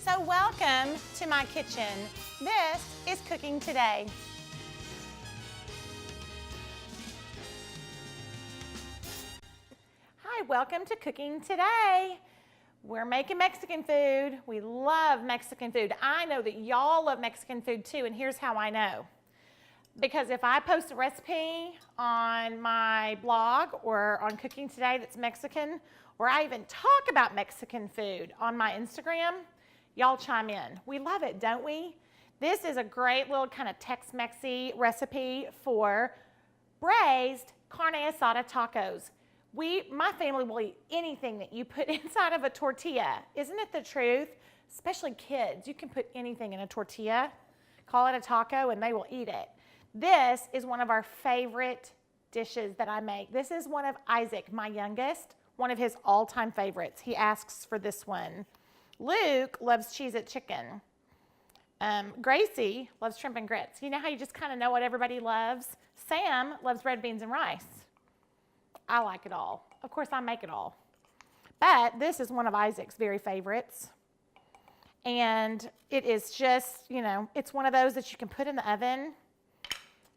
So welcome to my kitchen. This is Cooking Today. Hi, welcome to Cooking Today. We're making Mexican food. We love Mexican food. I know that y'all love Mexican food too, and here's how I know. Because if I post a recipe on my blog or on Cooking Today that's Mexican, or I even talk about Mexican food on my Instagram, y'all chime in. We love it, don't we? This is a great little kind of Tex-Mexy recipe for braised carne asada tacos. My family will eat anything that you put inside of a tortilla. Isn't it the truth? Especially kids. You can put anything in a tortilla, call it a taco, and they will eat it. This is one of our favorite dishes that I make. This is one of Isaac, my youngest, one of his all-time favorites. He asks for this one. Luke loves Cheez-It chicken. Gracie loves shrimp and grits. You know how you just kind of know what everybody loves? Sam loves red beans and rice. I like it all. Of course, I make it all. But this is one of Isaac's very favorites. And it is just, you know, it's one of those that you can put in the oven,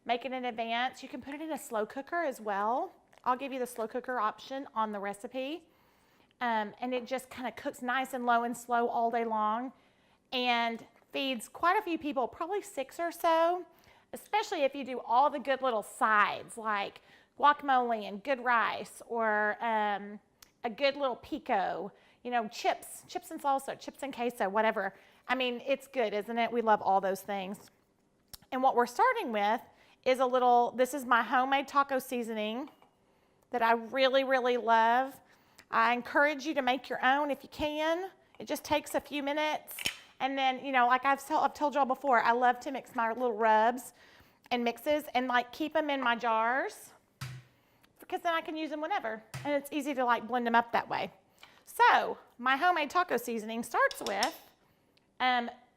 make it in advance. You can put it in a slow cooker as well. I'll give you the slow cooker option on the recipe. And it just kind of cooks nice and low and slow all day long and feeds quite a few people, probably 6 or so, especially if you do all the good little sides like guacamole and good rice or a good little pico, you know, chips and salsa, chips and queso, whatever. I mean, it's good, isn't it? We love all those things. And what we're starting with is this is my homemade taco seasoning that I really, really love. I encourage you to make your own if you can. It just takes a few minutes. And then, you know, like I've told y'all before, I love to mix my little rubs and mixes and like keep them in my jars because then I can use them whenever. And it's easy to like blend them up that way. So my homemade taco seasoning starts with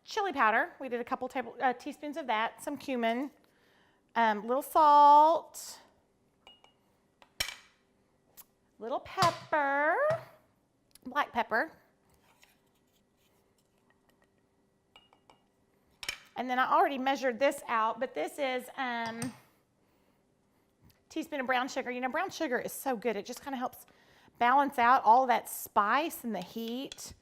chili powder. We did a couple teaspoons of that, some cumin, little salt, little pepper, black pepper. And then I already measured this out, but this is teaspoon of brown sugar. You know, brown sugar is so good. It just kind of helps balance out all of that spice and the heat.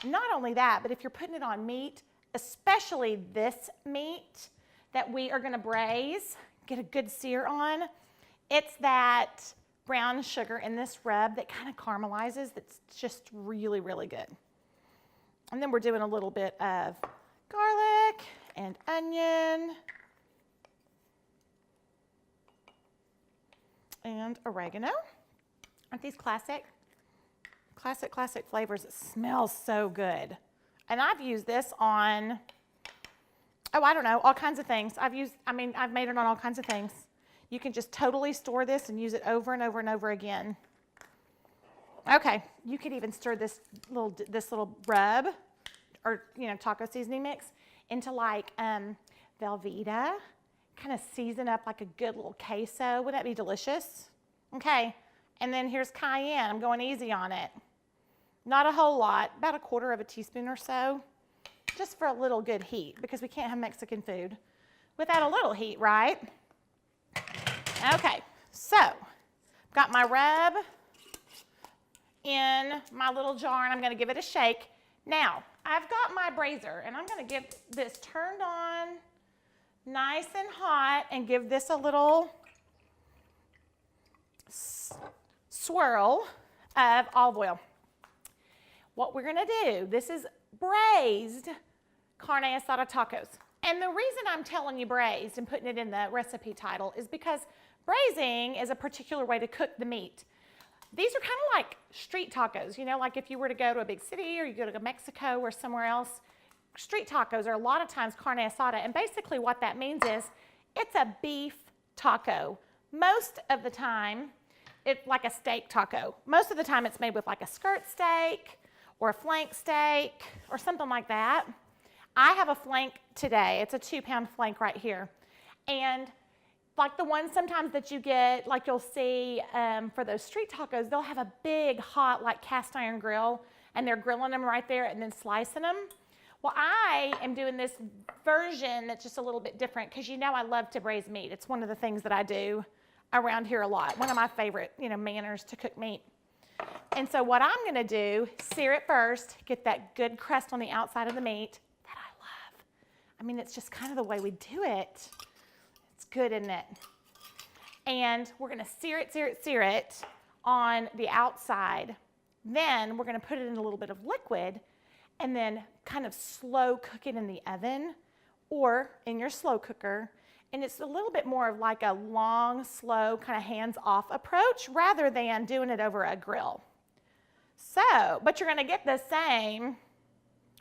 Not only that, but if you're putting it on meat, especially this meat that we are going to braise, get a good sear on, it's that brown sugar in this rub that kind of caramelizes. That's just really, really good. And then we're doing a little bit of garlic and onion and oregano. Aren't these classic flavors? It smells so good. And I've used this on, oh, I don't know, all kinds of things. I've made it on all kinds of things. You can just totally store this and use it over and over and over again. Okay, you could even stir this little rub or, you know, taco seasoning mix into like Velveeta, kind of season up like a good little queso. Wouldn't that be delicious? Okay, and then here's cayenne. I'm going easy on it. Not a whole lot, about 1/4 teaspoon or so, just for a little good heat because we can't have Mexican food without a little heat, right? Okay, so I've got my rub in my little jar and I'm going to give it a shake. Now, I've got my braiser and I'm going to get this turned on nice and hot and give this a little swirl of olive oil. What we're going to do, this is braised carne asada tacos. And the reason I'm telling you braised and putting it in the recipe title is because braising is a particular way to cook the meat. These are kind of like street tacos, you know, like if you were to go to a big city or you go to Mexico or somewhere else, street tacos are a lot of times carne asada. And basically what that means is it's a beef taco. Most of the time, it's like a steak taco. Most of the time it's made with like a skirt steak or a flank steak or something like that. I have a flank today. It's a 2-pound flank right here. And like the ones sometimes that you get, like you'll see for those street tacos, they'll have a big hot like cast iron grill and they're grilling them right there and then slicing them. Well, I am doing this version that's just a little bit different because you know I love to braise meat. It's one of the things that I do around here a lot. One of my favorite, manners to cook meat. And so what I'm going to do, sear it first, get that good crust on the outside of the meat that I love. I mean, it's just kind of the way we do it. It's good, isn't it? And we're going to sear it on the outside. Then we're going to put it in a little bit of liquid and then kind of slow cook it in the oven or in your slow cooker. And it's a little bit more of like a long, slow, kind of hands-off approach rather than doing it over a grill. So, but you're going to get the same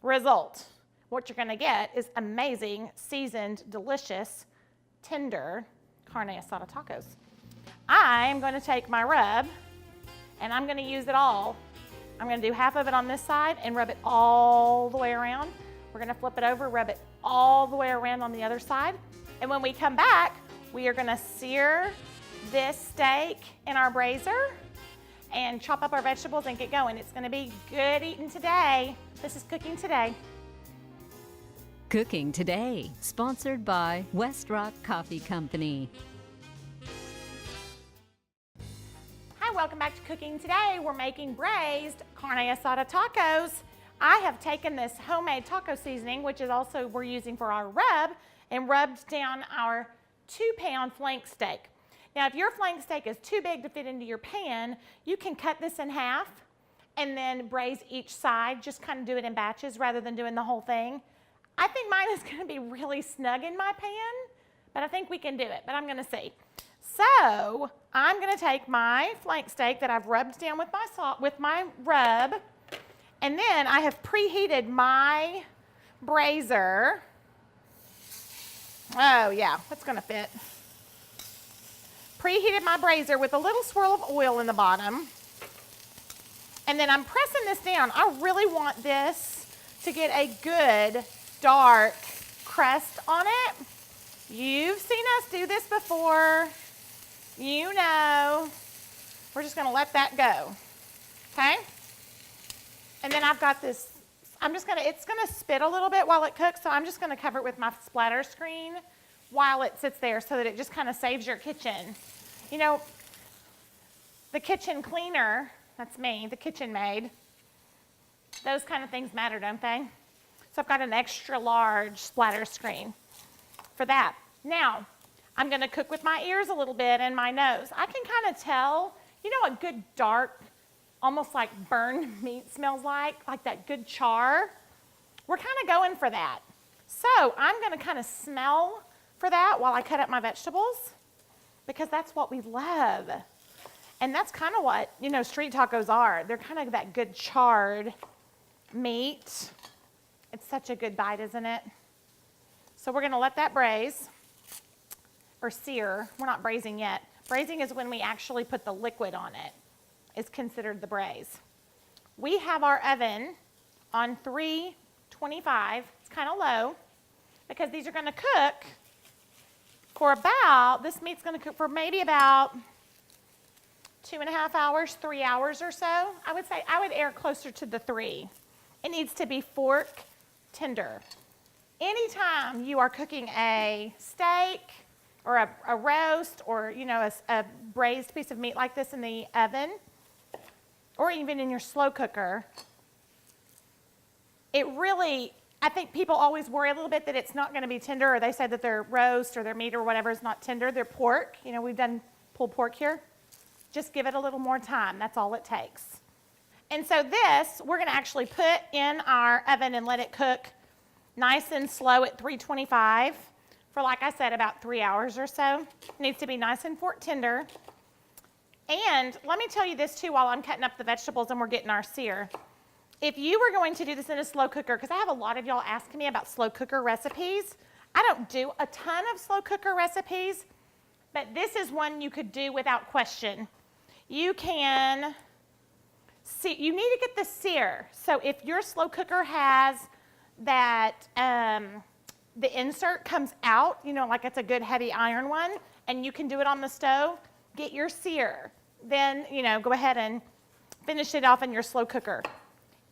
result. What you're going to get is amazing, seasoned, delicious, tender carne asada tacos. I'm going to take my rub and I'm going to use it all. I'm going to do half of it on this side and rub it all the way around. We're going to flip it over, rub it all the way around on the other side. And when we come back, we are going to sear this steak in our braiser and chop up our vegetables and get going. It's going to be good eating today. This is Cooking Today. Cooking Today, sponsored by West Rock Coffee Company. Hi, welcome back to Cooking Today. We're making braised carne asada tacos. I have taken this homemade taco seasoning, which is also we're using for our rub, and rubbed down our 2-pound flank steak. Now, if your flank steak is too big to fit into your pan, you can cut this in half and then braise each side. Just kind of do it in batches rather than doing the whole thing. I think mine is going to be really snug in my pan, but I think we can do it, but I'm going to see. So I'm going to take my flank steak that I've rubbed down with my salt, with my rub, and then I have preheated my braiser. Oh yeah, that's going to fit. Preheated my braiser with a little swirl of oil in the bottom. And then I'm pressing this down. I really want this to get a good dark crust on it. You've seen us do this before. You know. We're just going to let that go. Okay? And then I've got this, it's going to spit a little bit while it cooks, so I'm just going to cover it with my splatter screen while it sits there so that it just kind of saves your kitchen. You know, the kitchen cleaner, that's me, the kitchen maid, those kind of things matter, don't they? So I've got an extra large splatter screen for that. Now, I'm going to cook with my ears a little bit and my nose. I can kind of tell, you know what good dark, almost like burned meat smells like that good char? We're kind of going for that. So I'm going to kind of smell for that while I cut up my vegetables because that's what we love. And that's kind of what, street tacos are. They're kind of that good charred meat. It's such a good bite, isn't it? So we're going to let that braise or sear. We're not braising yet. Braising is when we actually put the liquid on it. Is considered the braise. We have our oven on 325. It's kind of low because these are going to cook for this meat's going to cook for maybe about 2.5 hours, 3 hours or so. I would say I would err closer to the 3. It needs to be fork tender. Anytime you are cooking a steak or a roast or, a braised piece of meat like this in the oven, or even in your slow cooker, I think people always worry a little bit that it's not going to be tender, or they say that their roast or their meat or whatever is not tender. Their pork, we've done pulled pork here. Just give it a little more time. That's all it takes. And so this, we're going to actually put in our oven and let it cook nice and slow at 325 for, like I said, about 3 hours or so. It needs to be nice and fork tender. And let me tell you this too while I'm cutting up the vegetables and we're getting our sear. If you were going to do this in a slow cooker, because I have a lot of y'all asking me about slow cooker recipes. I don't do a ton of slow cooker recipes, but this is one you could do without question. You can see, you need to get the sear. So if your slow cooker has that, the insert comes out, like it's a good heavy iron one, and you can do it on the stove, get your sear. Then, go ahead and finish it off in your slow cooker.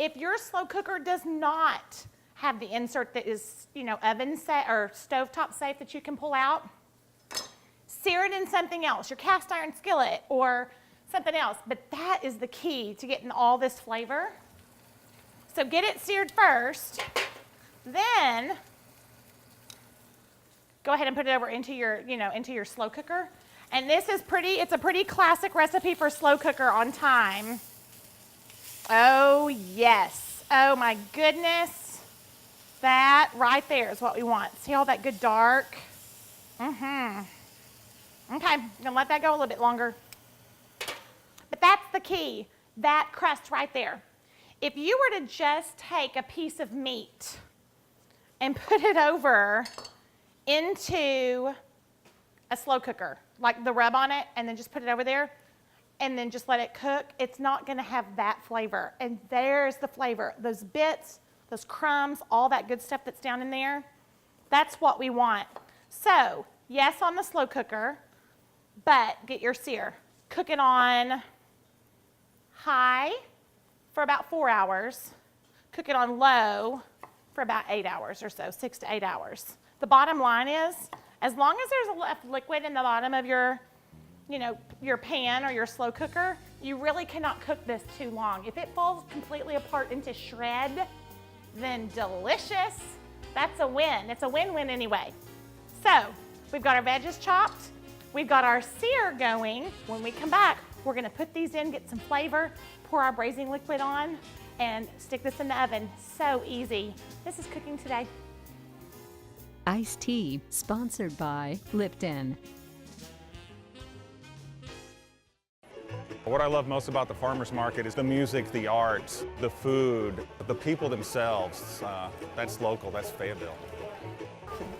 If your slow cooker does not have the insert that is, you know, oven safe or stovetop safe that you can pull out. Sear it in something else, your cast iron skillet or something else. But that is the key to getting all this flavor. So get it seared first, then go ahead and put it over into your, you know, into your slow cooker. And this is it's a pretty classic recipe for slow cooker on time. Oh yes, oh my goodness. That right there is what we want. See all that good dark? Okay, I'm gonna let that go a little bit longer. But that's the key, that crust right there. If you were to just take a piece of meat and put it over into a slow cooker, like the rub on it, and then just put it over there, and then just let it cook, it's not gonna have that flavor. And there's the flavor. Those bits, those crumbs, all that good stuff that's down in there, that's what we want. So, yes, on the slow cooker, but get your sear. Cook it on high for about 4 hours. Cook it on low for about 8 hours or so, 6 to 8 hours. The bottom line is, as long as there's enough liquid in the bottom of your, you know, your pan or your slow cooker, you really cannot cook this too long. If it falls completely apart into shred, then delicious. That's a win. It's a win-win anyway. So, we've got our veggies chopped. We've got our sear going. When we come back, we're gonna put these in, get some flavor, pour our braising liquid on, and stick this in the oven. So easy. This is Cooking Today. Iced tea, sponsored by Lipton. What I love most about the farmers market is the music, the art, the food, the people themselves. That's local, that's Fayetteville.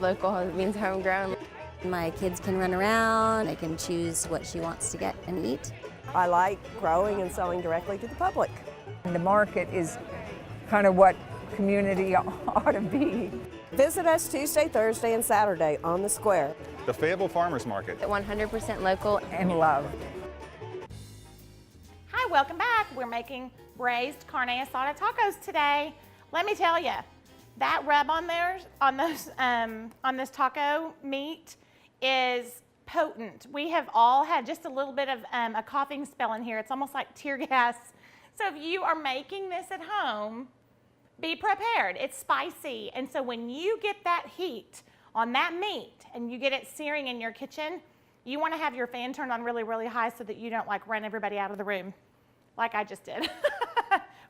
Local means homegrown. My kids can run around, they can choose what she wants to get and eat. I like growing and selling directly to the public. And the market is kind of what community ought to be. Visit us Tuesday, Thursday, and Saturday on the square. The Fayetteville Farmers Market. 100% local. And love. Hi, welcome back. We're making braised carne asada tacos today. Let me tell you, that rub on there, on this taco meat is potent. We have all had just a little bit of a coughing spell in here. It's almost like tear gas. So if you are making this at home, be prepared. It's spicy. And so when you get that heat on that meat and you get it searing in your kitchen, you want to have your fan turned on really, really high so that you don't like run everybody out of the room like I just did.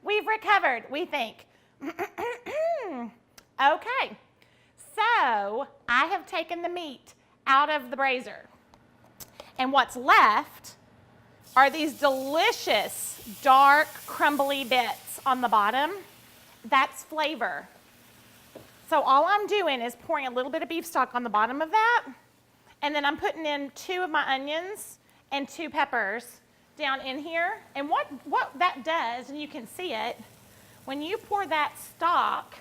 We've recovered, we think. Okay, so I have taken the meat out of the braiser. And what's left are these delicious, dark, crumbly bits on the bottom. That's flavor. So all I'm doing is pouring a little bit of beef stock on the bottom of that, and then I'm putting in 2 of my onions and 2 peppers down in here. And what that does, and you can see it, when you pour that stock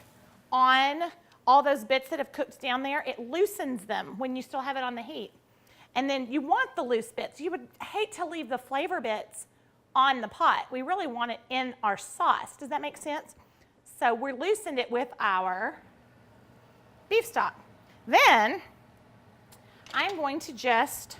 on all those bits that have cooked down there, it loosens them when you still have it on the heat. And then you want the loose bits. You would hate to leave the flavor bits on the pot. We really want it in our sauce. Does that make sense? So we're loosened it with our beef stock. Then I'm going to just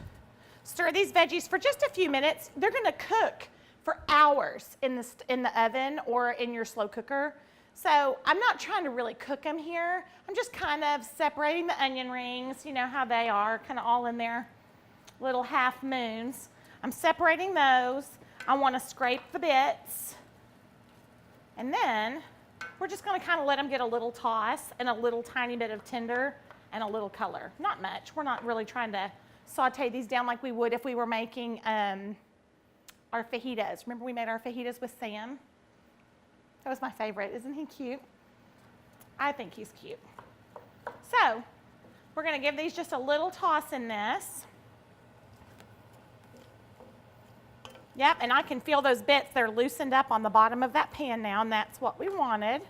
stir these veggies for just a few minutes. They're gonna cook for hours in the oven or in your slow cooker. So I'm not trying to really cook them here. I'm just kind of separating the onion rings, you know how they are, kind of all in their little half moons. I'm separating those. I want to scrape the bits. And then we're just going to kind of let them get a little toss and a little tiny bit of tender and a little color. Not much. We're not really trying to saute these down like we would if we were making our fajitas. Remember we made our fajitas with Sam? That was my favorite. Isn't he cute? I think he's cute. So we're going to give these just a little toss in this. Yep, and I can feel those bits. They're loosened up on the bottom of that pan now, and that's what we wanted.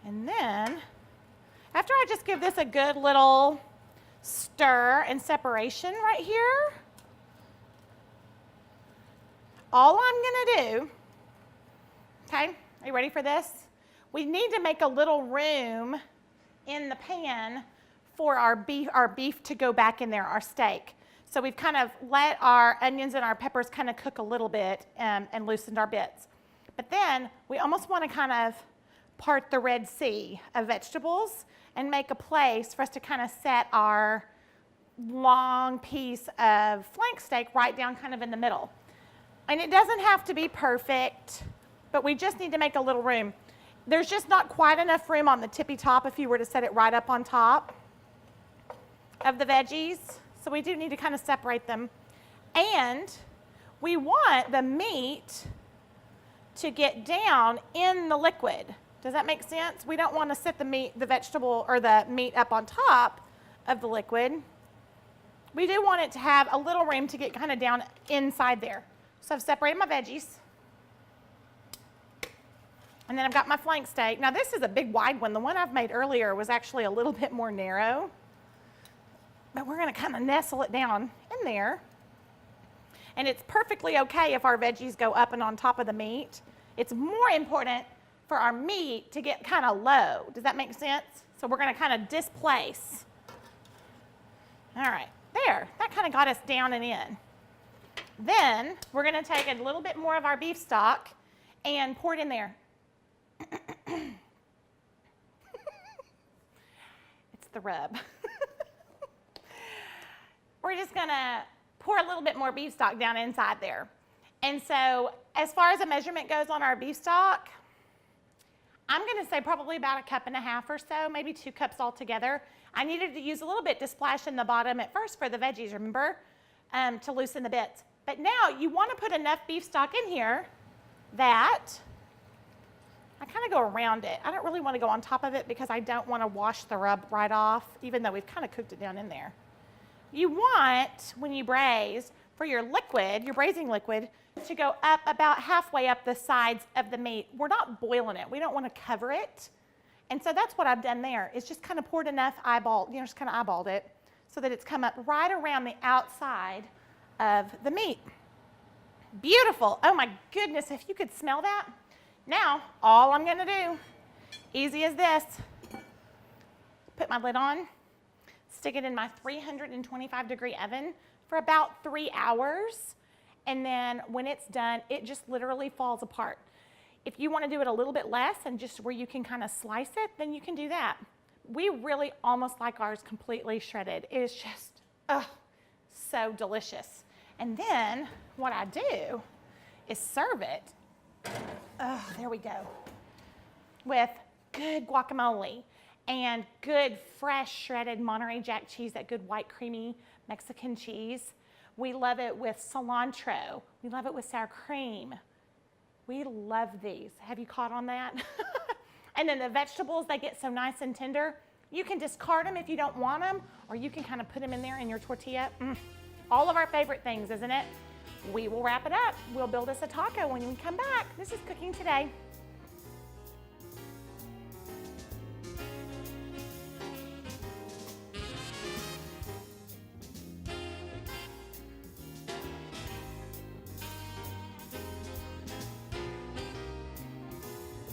And then, after I just give this a good little stir and separation right here, all I'm gonna do, okay, are you ready for this? we need to make a little room in the pan for our beef to go back in there, our steak. So we've kind of let our onions and our peppers kind of cook a little bit and loosened our bits. But then we almost want to kind of part the Red Sea of vegetables and make a place for us to kind of set our long piece of flank steak right down kind of in the middle. And it doesn't have to be perfect, but we just need to make a little room. There's just not quite enough room on the tippy top if you were to set it right up on top of the veggies. So we do need to kind of separate them. And we want the meat to get down in the liquid. Does that make sense? We don't want to set the vegetable or the meat up on top of the liquid. We do want it to have a little room to get kind of down inside there. So I've separated my veggies. And then I've got my flank steak. Now this is a big wide one. The one I've made earlier was actually a little bit more narrow. But we're going to kind of nestle it down in there. And it's perfectly okay if our veggies go up and on top of the meat. It's more important for our meat to get kind of low. Does that make sense? So we're going to kind of displace. All right, there. That kind of got us down and in. Then we're going to take a little bit more of our beef stock and pour it in there. It's the rub. We're just going to pour a little bit more beef stock down inside there. And so as far as the measurement goes on our beef stock, I'm going to say probably about 1.5 cups or so, maybe 2 cups altogether. I needed to use a little bit to splash in the bottom at first for the veggies, remember, to loosen the bits. But now you want to put enough beef stock in here that I kind of go around it. I don't really want to go on top of it because I don't want to wash the rub right off, even though we've kind of cooked it down in there. You want, when you braise, for your liquid, your braising liquid, to go up about halfway up the sides of the meat. We're not boiling it. We don't want to cover it. And so that's what I've done there, is just kind of poured enough just kind of eyeballed it so that it's come up right around the outside of the meat. Beautiful. Oh my goodness, if you could smell that. Now, all I'm going to do, easy as this, put my lid on, stick it in my 325-degree oven for about 3 hours. And then when it's done, it just literally falls apart. If you want to do it a little bit less and just where you can kind of slice it, then you can do that. We really almost like ours completely shredded. It is just, so delicious. And then what I do is serve it, there we go, with good guacamole and good fresh shredded Monterey Jack cheese, that good white creamy Mexican cheese. We love it with cilantro. We love it with sour cream. We love these. Have you caught on that? And then the vegetables, they get so nice and tender. You can discard them if you don't want them, or you can kind of put them in there in your tortilla. All of our favorite things, isn't it? We will wrap it up. We'll build us a taco when we come back. This is Cooking Today.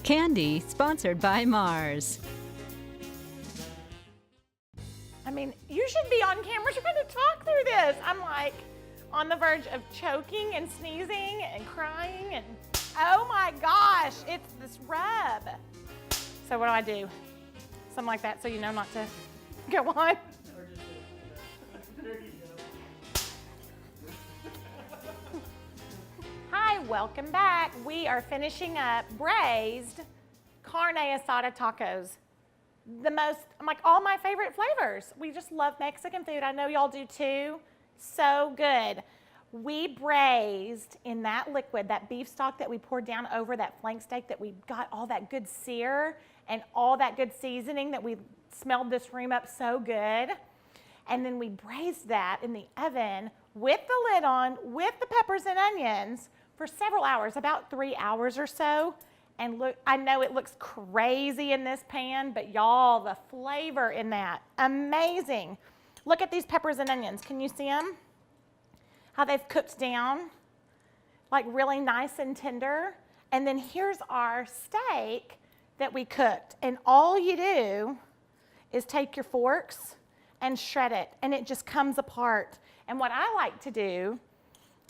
Candy, sponsored by Mars. I mean, you should be on camera trying to talk through this. I'm like on the verge of choking and sneezing and crying and oh my gosh, it's this rub. So what do I do? Something like that so you know not to go on. Hi, welcome back. We are finishing up braised carne asada tacos. Like all my favorite flavors. We just love Mexican food. I know y'all do too. So good. We braised in that liquid, that beef stock that we poured down over that flank steak, that we got all that good sear and all that good seasoning that we smelled this room up so good. And then we braised that in the oven with the lid on, with the peppers and onions for several hours, about 3 hours or so. And look, I know it looks crazy in this pan, but y'all, the flavor in that, amazing. Look at these peppers and onions. Can you see them? How they've cooked down, like really nice and tender. And then here's our steak that we cooked. And all you do is take your forks and shred it, and it just comes apart. And what I like to do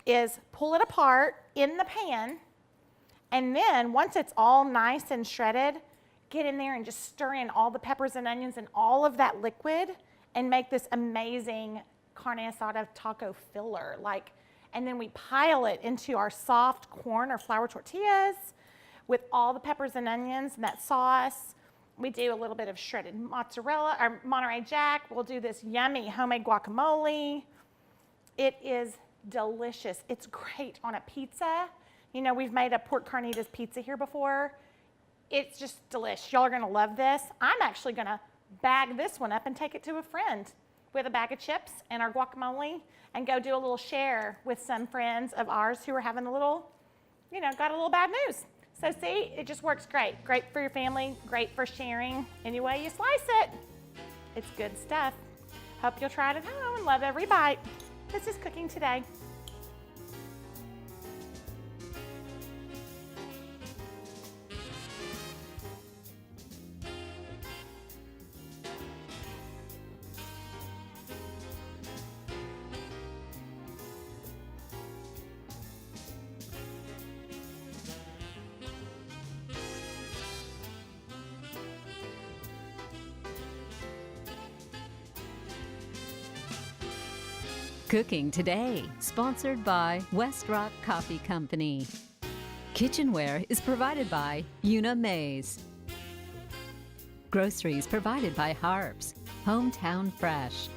is pull it apart in the pan, and then once it's all nice and shredded, get in there and just stir in all the peppers and onions and all of that liquid and make this amazing carne asada taco filler. And then we pile it into our soft corn or flour tortillas with all the peppers and onions and that sauce. We do a little bit of shredded mozzarella or Monterey Jack. We'll do this yummy homemade guacamole. It is delicious. It's great on a pizza. You know, we've made a pork carnitas pizza here before. It's just delish. Y'all are gonna love this. I'm actually gonna bag this one up and take it to a friend with a bag of chips and our guacamole and go do a little share with some friends of ours who are having a little, you know, got a little bad news. So see, it just works great. Great for your family, great for sharing any way you slice it. It's good stuff. Hope you'll try it at home and love every bite. This is Cooking Today. Cooking Today, sponsored by West Rock Coffee Company. Kitchenware is provided by Una Mays. Groceries provided by Harps, Hometown Fresh.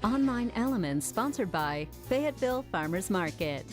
Online Elements sponsored by Fayetteville Farmers Market.